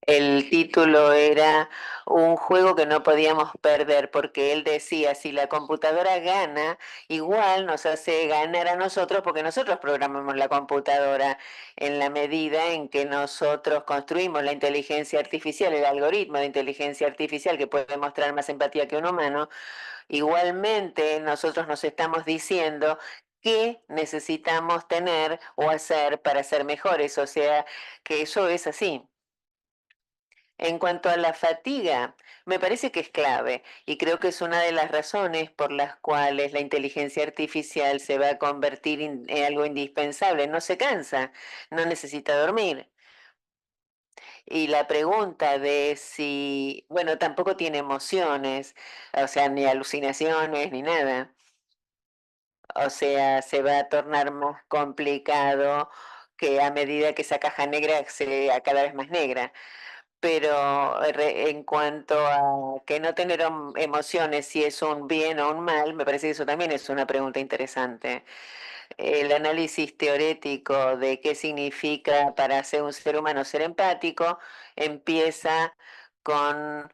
el título era un juego que no podíamos perder, porque él decía, si la computadora gana, igual nos hace ganar a nosotros, porque nosotros programamos la computadora en la medida en que nosotros construimos la inteligencia artificial, el algoritmo de inteligencia artificial que puede mostrar más empatía que un humano. Igualmente, nosotros nos estamos diciendo qué necesitamos tener o hacer para ser mejores, o sea, que eso es así. En cuanto a la fatiga, me parece que es clave y creo que es una de las razones por las cuales la inteligencia artificial se va a convertir en algo indispensable. No se cansa, no necesita dormir. Y la pregunta de si, bueno, tampoco tiene emociones, o sea, ni alucinaciones ni nada. O sea, se va a tornar más complicado que a medida que esa caja negra sea cada vez más negra. Pero en cuanto a que no tener emociones, si es un bien o un mal, me parece que eso también es una pregunta interesante. El análisis teorético de qué significa para ser un ser humano ser empático empieza con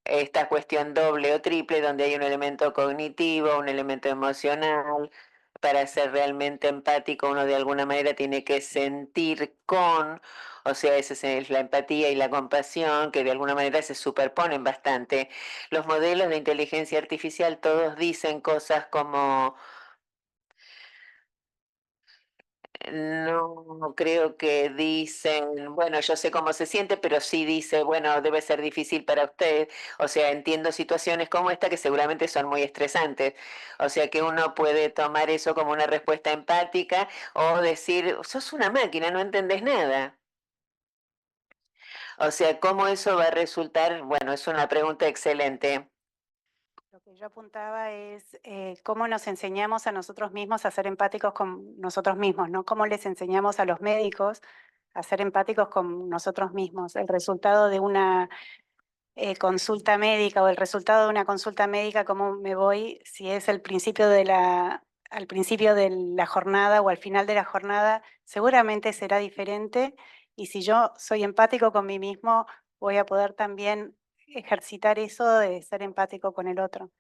esta cuestión doble o triple, donde hay un elemento cognitivo, un elemento emocional. Para ser realmente empático, uno de alguna manera tiene que sentir con, o sea, esa es la empatía y la compasión, que de alguna manera se superponen bastante. Los modelos de inteligencia artificial todos dicen cosas como no creo que dicen, bueno, yo sé cómo se siente, pero sí dice, bueno, debe ser difícil para usted. O sea, entiendo situaciones como esta que seguramente son muy estresantes. O sea, que uno puede tomar eso como una respuesta empática o decir, sos una máquina, no entendés nada. O sea, ¿cómo eso va a resultar? Bueno, es una pregunta excelente. Lo que yo apuntaba es cómo nos enseñamos a nosotros mismos a ser empáticos con nosotros mismos, ¿no? Cómo les enseñamos a los médicos a ser empáticos con nosotros mismos. El resultado de una consulta médica o el resultado de una consulta médica, cómo me voy, si es al principio de la jornada o al final de la jornada, seguramente será diferente. Y si yo soy empático con mí mismo, voy a poder también ejercitar eso de ser empático con el otro.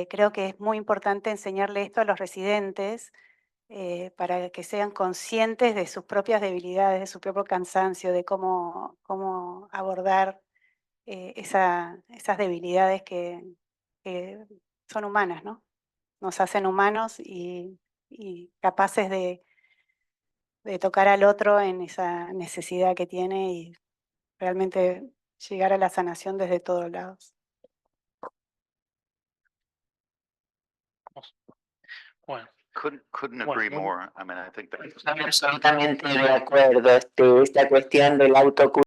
Creo que es muy importante enseñarle esto a los residentes para que sean conscientes de sus propias debilidades, de su propio cansancio, de cómo abordar esas debilidades que son humanas, ¿no? Nos hacen humanos y capaces de tocar al otro en esa necesidad que tiene y realmente llegar a la sanación desde todos lados. Bueno, Couldn't Bueno, agree muy- more. I mean, I think that Estoy absolutamente de acuerdo. Esta cuestión del autocuidado